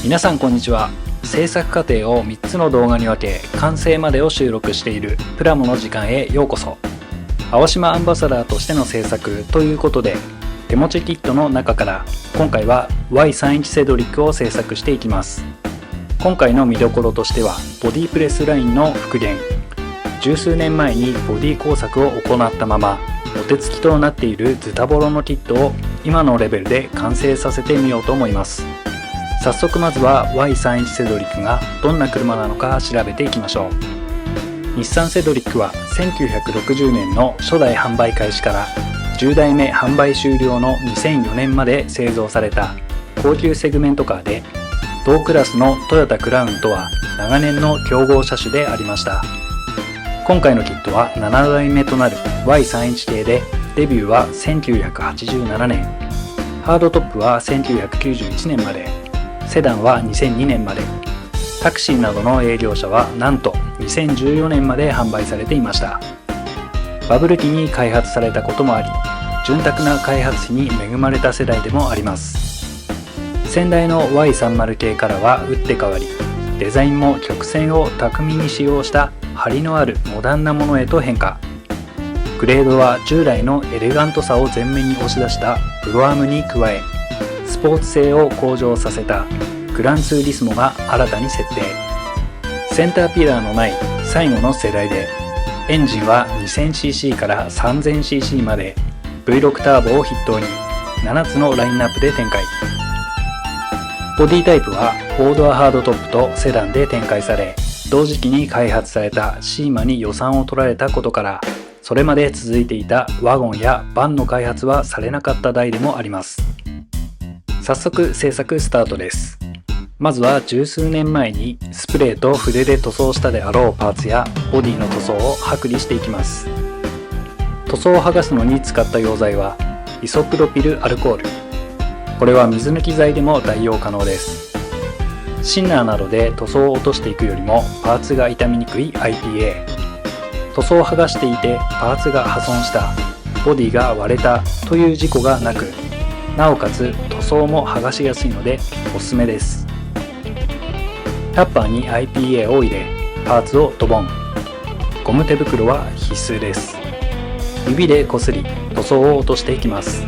皆さんこんにちは。制作過程を3つの動画に分け完成までを収録しているプラモの時間へようこそ。青島アンバサダーとしての制作ということで、手持ちキットの中から今回は Y31 セドリックを制作していきます。今回の見どころとしてはボディプレスラインの復元。十数年前にボディ工作を行ったままお手つきとなっているズタボロのキットを今のレベルで完成させてみようと思います。早速まずは Y31 セドリックがどんな車なのか調べていきましょう。日産セドリックは1960年の初代販売開始から10代目販売終了の2004年まで製造された高級セグメントカーで、同クラスのトヨタクラウンとは長年の競合車種でありました。今回のキットは7代目となる Y31 系で、デビューは1987年、ハードトップは1991年まで、セダンは2002年まで、タクシーなどの営業車はなんと2014年まで販売されていました。バブル期に開発されたこともあり、潤沢な開発費に恵まれた世代でもあります。先代の Y30 系からは打って変わり、デザインも曲線を巧みに使用した張りのあるモダンなものへと変化。グレードは従来のエレガントさを前面に押し出したプロアームに加え、スポーツ性を向上させたグランツーリスモが新たに設定。センターピラーのない最後の世代で、エンジンは 2000cc から 3000cc まで V6 ターボを筆頭に7つのラインナップで展開。ボディタイプは4ドアハードトップとセダンで展開され、同時期に開発されたシーマに予算を取られたことから、それまで続いていたワゴンやバンの開発はされなかった台でもあります。早速製作スタートです。まずは十数年前にスプレーと筆で塗装したであろうパーツやボディの塗装を剥離していきます。塗装を剥がすのに使った溶剤はイソプロピルアルコール。これは水抜き剤でも代用可能です。シンナーなどで塗装を落としていくよりもパーツが傷みにくい IPA。塗装を剥がしていてパーツが破損した、ボディが割れたという事故がなく、なおかつ塗装も剥がしやすいのでおすすめです。タッパーに IPA を入れ、パーツをドボン。ゴム手袋は必須です。指でこすり塗装を落としていきます。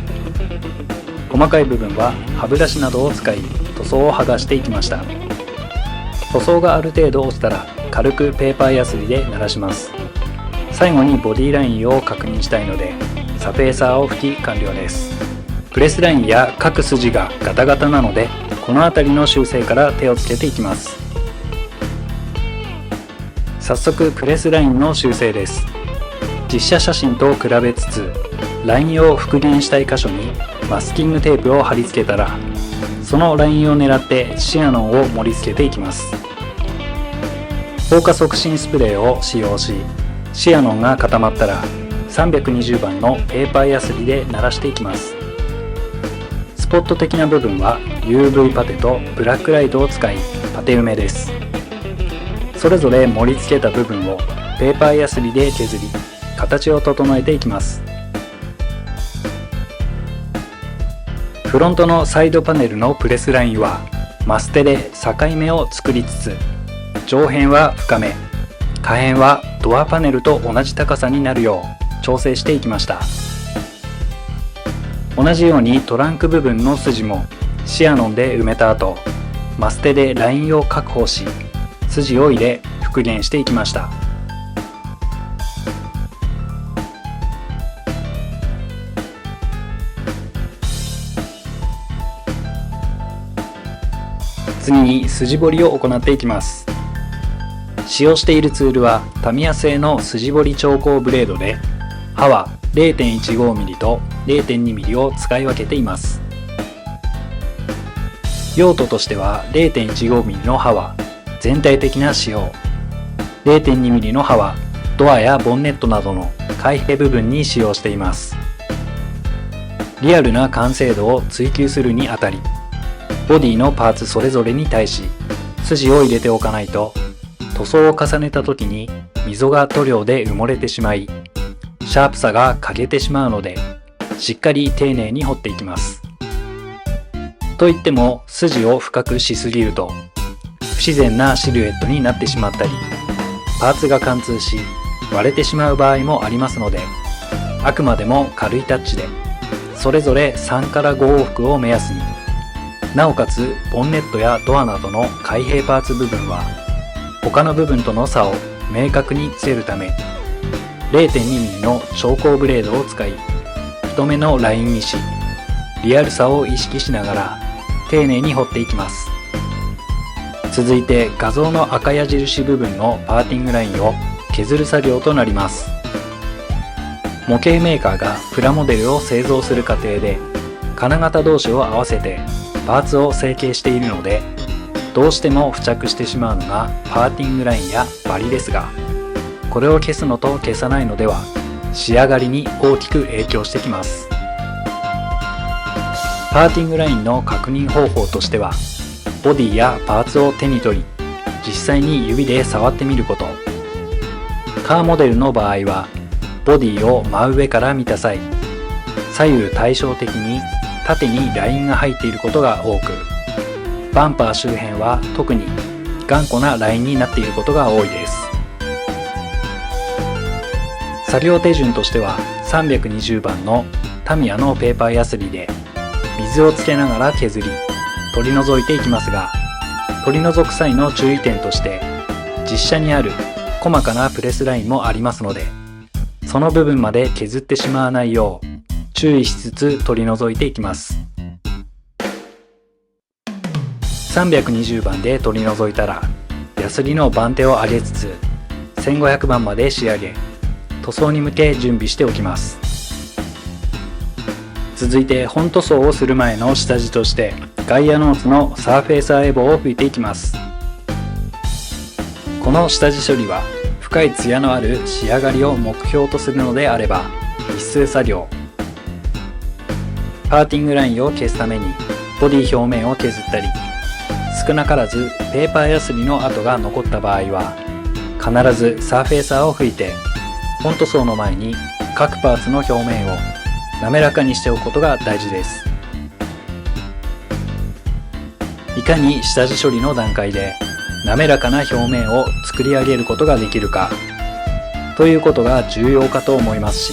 細かい部分は歯ブラシなどを使い塗装を剥がしていきました。塗装がある程度落ちたら軽くペーパーヤスリで鳴らします。最後にボディラインを確認したいのでサペーサーを拭き完了です。プレスラインや各筋がガタガタなので、この辺りの修正から手をつけていきます。早速プレスラインの修正です。実写写真と比べつつ、ラインを復元したい箇所にマスキングテープを貼り付けたら、そのラインを狙ってシアノンを盛り付けていきます。硬化促進スプレーを使用し、シアノンが固まったら320番のペーパーヤスリで鳴らしていきます。スポット的な部分は UV パテとブラックライトを使いパテ埋めです。それぞれ盛り付けた部分をペーパーヤスリで削り、形を整えていきます。フロントのサイドパネルのプレスラインはマステで境目を作りつつ、上辺は深め、下辺はドアパネルと同じ高さになるよう調整していきました。同じようにトランク部分の筋もシアノンで埋めた後、マステでラインを確保し、筋を入れ復元していきました。次に筋彫りを行っていきます。使用しているツールはタミヤ製の筋彫り調光ブレードで、刃は 0.15mm と 0.2mm を使い分けています。用途としては 0.15mm の刃は全体的な使用、0.2mm の刃はドアやボンネットなどの開閉部分に使用しています。リアルな完成度を追求するにあたり、ボディのパーツそれぞれに対し筋を入れておかないと、塗装を重ねた時に溝が塗料で埋もれてしまい、シャープさが欠けてしまうので、しっかり丁寧に彫っていきます。といっても筋を深くしすぎると不自然なシルエットになってしまったり、パーツが貫通し割れてしまう場合もありますので、あくまでも軽いタッチでそれぞれ3から5往復を目安に、なおかつボンネットやドアなどの開閉パーツ部分は他の部分との差を明確につけるため 0.2mm の調光ブレードを使い太めのラインにし、リアルさを意識しながら丁寧に彫っていきます。続いて画像の赤矢印部分のパーティングラインを削る作業となります。模型メーカーがプラモデルを製造する過程で金型同士を合わせてパーツを成形しているので、どうしても付着してしまうのがパーティングラインやバリですが、これを消すのと消さないのでは仕上がりに大きく影響してきます。パーティングラインの確認方法としては、ボディやパーツを手に取り実際に指で触ってみること。カーモデルの場合はボディを真上から見た際、左右対称的に縦にラインが入っていることが多く、バンパー周辺は特に頑固なラインになっていることが多いです。作業手順としては320番のタミヤのペーパーヤスリで水をつけながら削り取り除いていきますが、取り除く際の注意点として実車にある細かなプレスラインもありますので、その部分まで削ってしまわないよう注意しつつ取り除いていきます。320番で取り除いたら、ヤスリの番手を上げつつ1500番まで仕上げ、塗装に向け準備しておきます。続いて本塗装をする前の下地としてガイアノーツのサーフェイサーエボを拭いていきます。この下地処理は深い艶のある仕上がりを目標とするのであれば必須作業。パーティングラインを消すためにボディ表面を削ったり、少なからずペーパーヤスリの跡が残った場合は必ずサーフェイサーを拭いて、本塗装の前に各パーツの表面を滑らかにしておくことが大事です。いかに下地処理の段階で滑らかな表面を作り上げることができるかということが重要かと思いますし、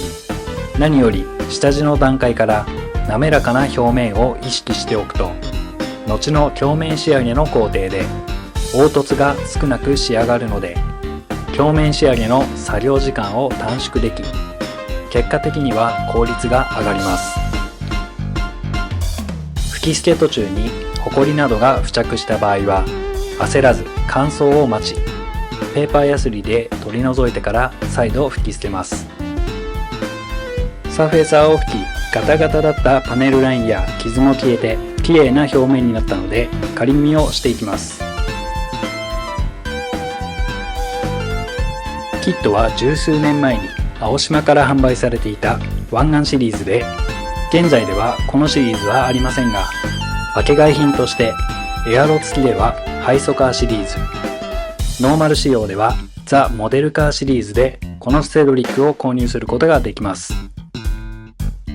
何より下地の段階から滑らかな表面を意識しておくと、後の表面仕上げの工程で凹凸が少なく仕上がるので、表面仕上げの作業時間を短縮でき、結果的には効率が上がります。吹き付け途中にホコリなどが付着した場合は焦らず乾燥を待ち、ペーパーヤスリで取り除いてから再度吹き付けます。サーフェイサーを吹き、ガタガタだったパネルラインや傷も消えて綺麗な表面になったので仮組みをしていきます。キットは十数年前に青島から販売されていた湾岸シリーズで、現在ではこのシリーズはありませんが、分け買い品としてエアロ付きではハイソカーシリーズ、ノーマル仕様ではザ・モデルカーシリーズでこのセドリックを購入することができます。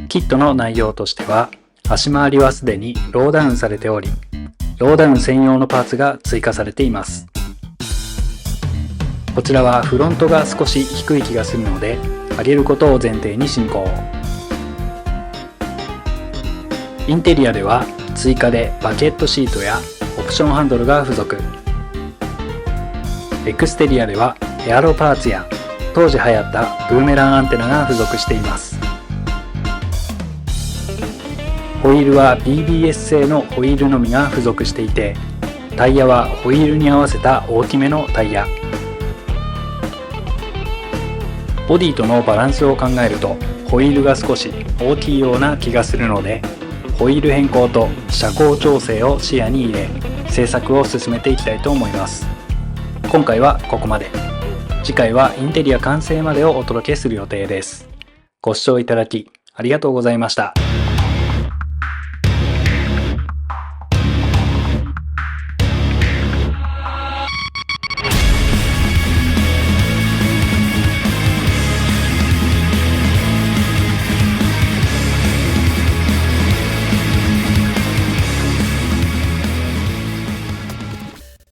キットの内容としては、足回りはすでにローダウンされており、ローダウン専用のパーツが追加されています。こちらはフロントが少し低い気がするので、上げることを前提に進行。インテリアでは追加でバケットシートやオプションハンドルが付属。エクステリアではエアロパーツや当時流行ったブーメランアンテナが付属しています。ホイールは BBS 製のホイールのみが付属していて、タイヤはホイールに合わせた大きめのタイヤ。ボディとのバランスを考えるとホイールが少し大きいような気がするので、ホイール変更と車高調整を視野に入れ製作を進めていきたいと思います。今回はここまで。次回はインテリア完成までをお届けする予定です。ご視聴いただきありがとうございました。